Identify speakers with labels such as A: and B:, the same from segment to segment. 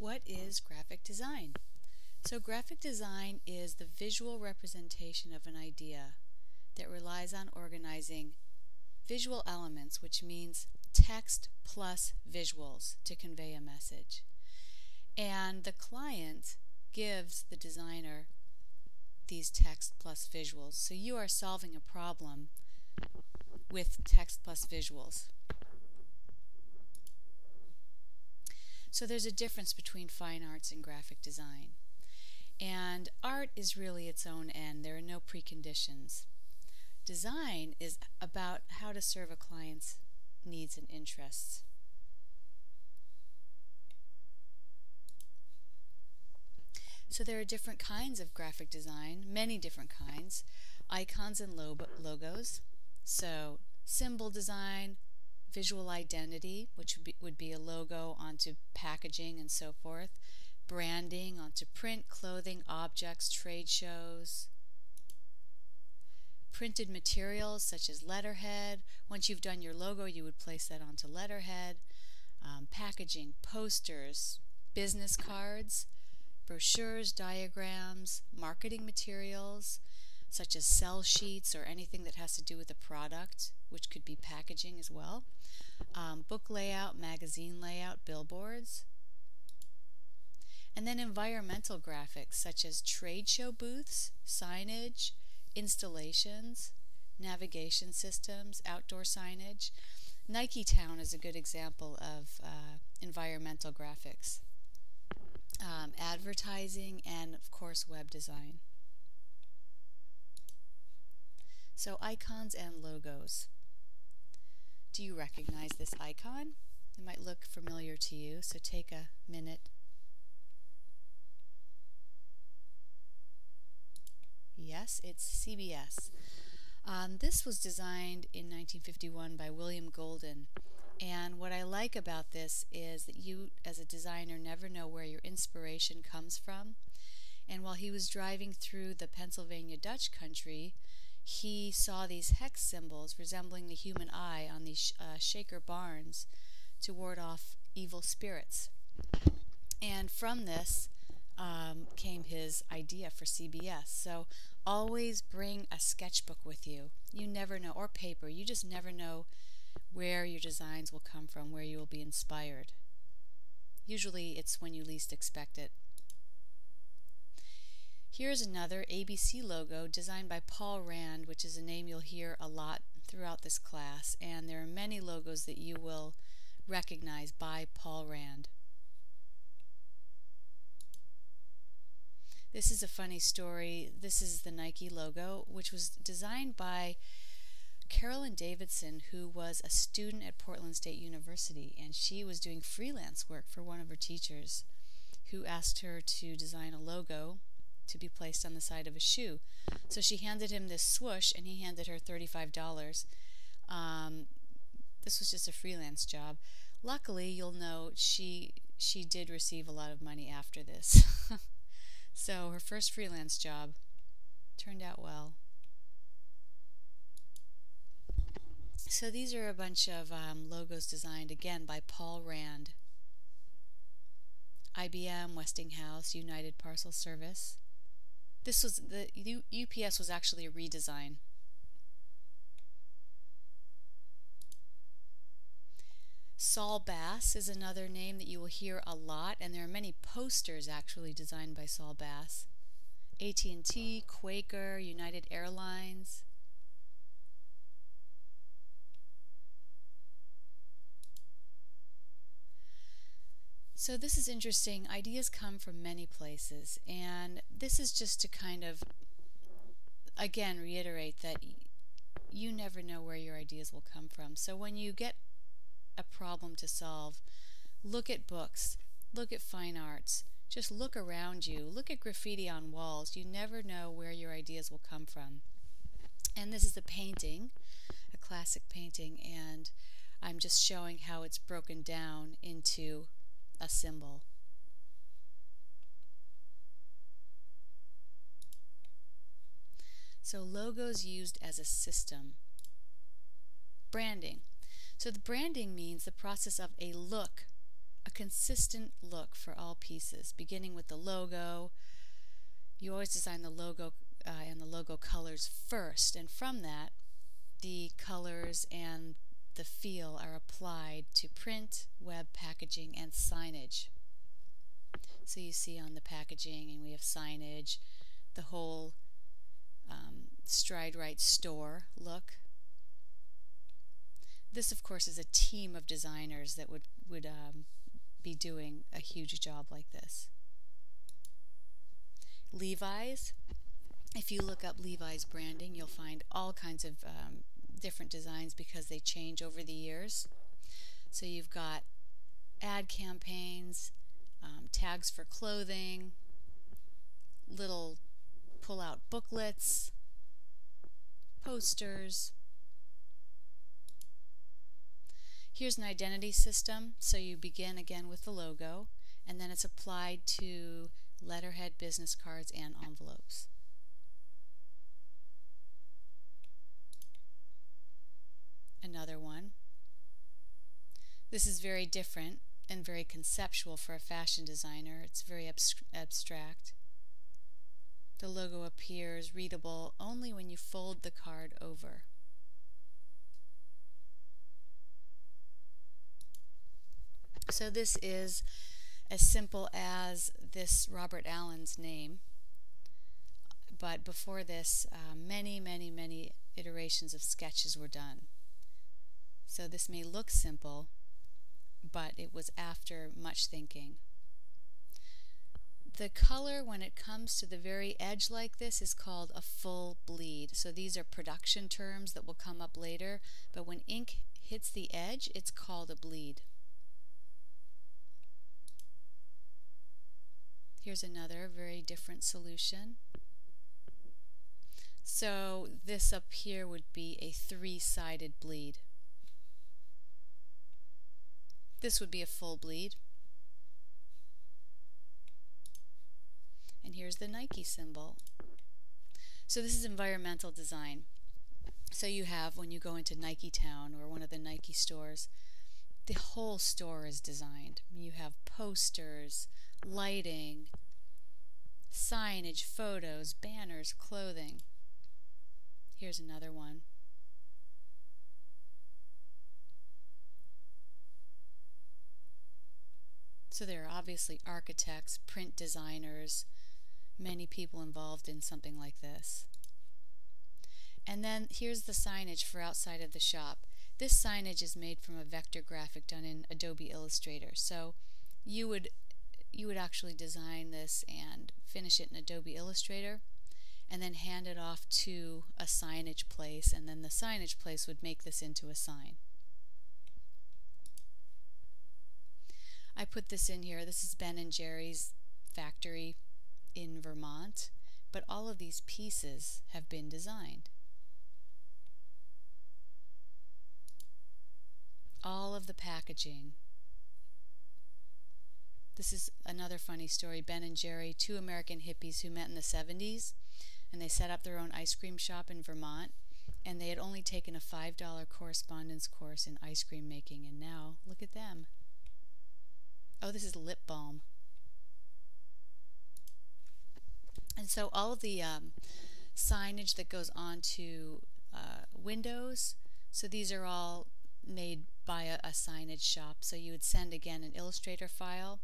A: What is graphic design? So graphic design is the visual representation of an idea that relies on organizing visual elements, which means text plus visuals to convey a message. And the client gives the designer these text plus visuals. So you are solving a problem with text plus visuals. So there's a difference between fine arts and graphic design. And art is really its own end. There are no preconditions. Design is about how to serve a client's needs and interests. So there are different kinds of graphic design, many different kinds. Icons and logos. So symbol design, visual identity, which would be a logo onto packaging and so forth. Branding onto print, clothing, objects, trade shows. Printed materials such as letterhead. Once you've done your logo, you would place that onto letterhead. Packaging, posters, business cards, brochures, diagrams, marketing materials such as sell sheets or anything that has to do with a product, which could be packaging as well. Book layout, magazine layout, billboards. And then environmental graphics such as trade show booths, signage, installations, navigation systems, outdoor signage. Nike Town is a good example of environmental graphics. Advertising and, of course, web design. So icons and logos. Do you recognize this icon? It might look familiar to you, so take a minute. Yes, it's CBS. This was designed in 1951 by William Golden. And what I like about this is that you, as a designer, never know where your inspiration comes from. And while he was driving through the Pennsylvania Dutch country, he saw these hex symbols resembling the human eye on these Shaker barns to ward off evil spirits. And from this came his idea for CBS. So always bring a sketchbook with you. You never know, or paper. You just never know where your designs will come from, where you will be inspired. Usually it's when you least expect it. Here's another ABC logo designed by Paul Rand, which is a name you'll hear a lot throughout this class, and there are many logos that you will recognize by Paul Rand. This is a funny story. This is the Nike logo, which was designed by Carolyn Davidson, who was a student at Portland State University, and she was doing freelance work for one of her teachers, who asked her to design a logo to be placed on the side of a shoe. So she handed him this swoosh, and he handed her $35. This was just a freelance job. Luckily, you'll note she did receive a lot of money after this. So her first freelance job turned out well. So these are a bunch of logos designed again by Paul Rand. IBM, Westinghouse, United Parcel Service. This was the UPS was actually a redesign. Saul Bass is another name that you will hear a lot, and there are many posters actually designed by Saul Bass. AT&T, Quaker, United Airlines. So this is interesting. Ideas come from many places, and this is just to kind of, again, reiterate that you never know where your ideas will come from. So when you get a problem to solve, look at books, look at fine arts, just look around you, look at graffiti on walls. You never know where your ideas will come from. And this is a painting, a classic painting, and I'm just showing how it's broken down into a symbol. So logos used as a system. Branding. So the branding means the process of a look, a consistent look for all pieces, beginning with the logo. You always design the logo and the logo colors first, and from that the colors and the feel are applied to print, web packaging, and signage. So you see on the packaging, and we have signage, the whole Stride Rite store look. This, of course, is a team of designers that would be doing a huge job like this. Levi's. If you look up Levi's branding, you'll find all kinds of different designs because they change over the years. So you've got ad campaigns, tags for clothing, little pull-out booklets, posters. Here's an identity system. So you begin again with the logo, and then it's applied to letterhead, business cards, and envelopes. Another one. This is very different and very conceptual for a fashion designer. It's very abstract. The logo appears readable only when you fold the card over. So this is as simple as this Robert Allen's name, but before this many iterations of sketches were done. So this may look simple, but it was after much thinking. The color, when it comes to the very edge like this, is called a full bleed. So these are production terms that will come up later, but when ink hits the edge, it's called a bleed. Here's another very different solution. So this up here would be a three-sided bleed. This would be a full bleed. And here's the Nike symbol. So this is environmental design. So you have, when you go into Nike Town or one of the Nike stores, the whole store is designed. You have posters, lighting, signage, photos, banners, clothing. Here's another one. So there are obviously architects, print designers, many people involved in something like this. And then here's the signage for outside of the shop. This signage is made from a vector graphic done in Adobe Illustrator. So you would actually design this and finish it in Adobe Illustrator and then hand it off to a signage place, and then the signage place would make this into a sign. I put this in here. This is Ben & Jerry's factory in Vermont, but all of these pieces have been designed. All of the packaging. This is another funny story. Ben and Jerry, two American hippies who met in the 70s, and they set up their own ice cream shop in Vermont, and they had only taken a $5 correspondence course in ice cream making, and now look at them. Oh, this is lip balm. And so all of the signage that goes onto windows, so these are all made by a signage shop. So you would send again an Illustrator file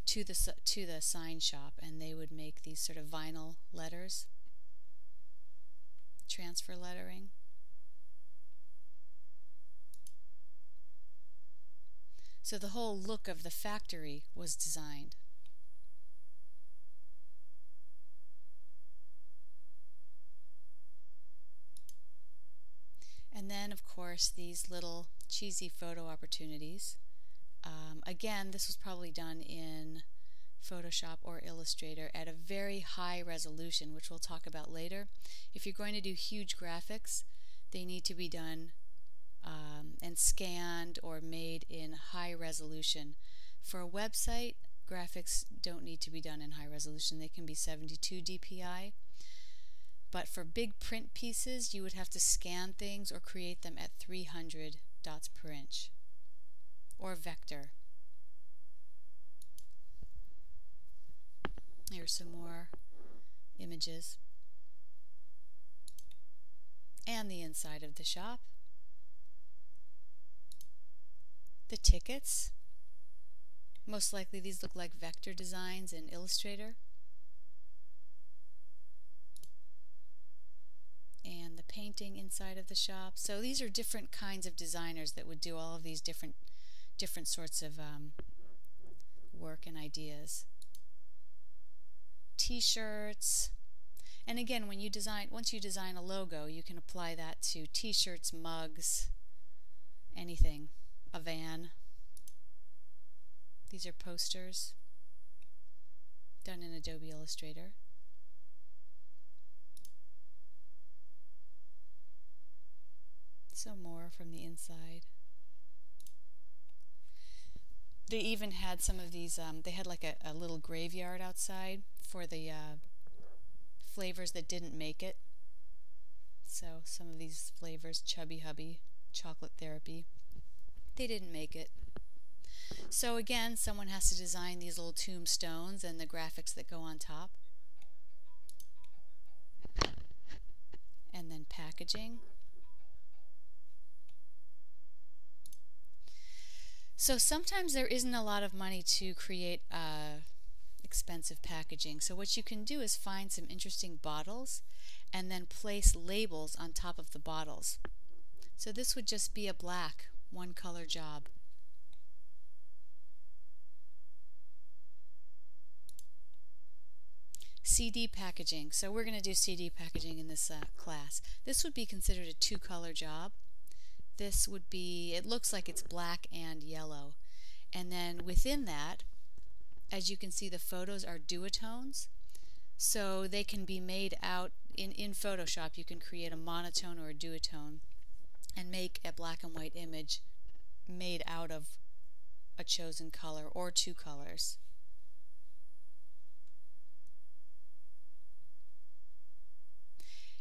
A: to the sign shop, and they would make these sort of vinyl letters, transfer lettering. So the whole look of the factory was designed. And then, of course, these little cheesy photo opportunities. Again, this was probably done in Photoshop or Illustrator at a very high resolution, which we'll talk about later. If you're going to do huge graphics, they need to be done and scanned or made in high resolution. For a website, graphics don't need to be done in high resolution. They can be 72 dpi. But for big print pieces, you would have to scan things or create them at 300 dots per inch, or vector. Here's some more images. And the inside of the shop. The tickets. Most likely these look like vector designs in Illustrator. And the painting inside of the shop. So these are different kinds of designers that would do all of these different sorts of work and ideas. T-shirts. And again, when you design, once you design a logo, you can apply that to t-shirts, mugs, anything. A van. These are posters done in Adobe Illustrator. Some more from the inside. They even had some of these, they had like a little graveyard outside for the flavors that didn't make it. So some of these flavors, Chubby Hubby, Chocolate Therapy, they didn't make it. So again, someone has to design these little tombstones and the graphics that go on top. And then packaging. So sometimes there isn't a lot of money to create expensive packaging. So what you can do is find some interesting bottles and then place labels on top of the bottles. So this would just be a black, one color job. CD packaging. So we're going to do CD packaging in this class. This would be considered a two-color job. This would be, it looks like it's black and yellow. And then within that, as you can see, the photos are duotones. So they can be made out in Photoshop. You can create a monotone or a duotone and make a black and white image made out of a chosen color or two colors.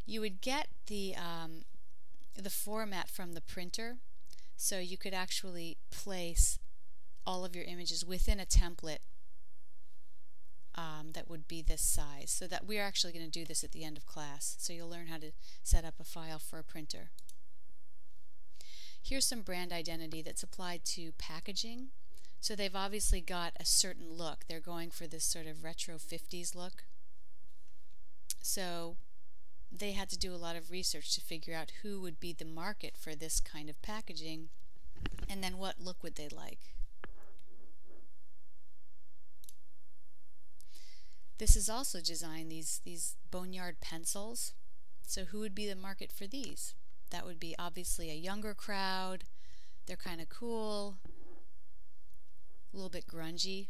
A: You would get the format from the printer, so you could actually place all of your images within a template that would be this size. So that we're actually going to do this at the end of class, so you'll learn how to set up a file for a printer. Here's some brand identity that's applied to packaging. So they've obviously got a certain look. They're going for this sort of retro 50s look. So they had to do a lot of research to figure out who would be the market for this kind of packaging, and then what look would they like. This is also designed, these Boneyard pencils. So who would be the market for these? That would be obviously a younger crowd. They're kind of cool, a little bit grungy.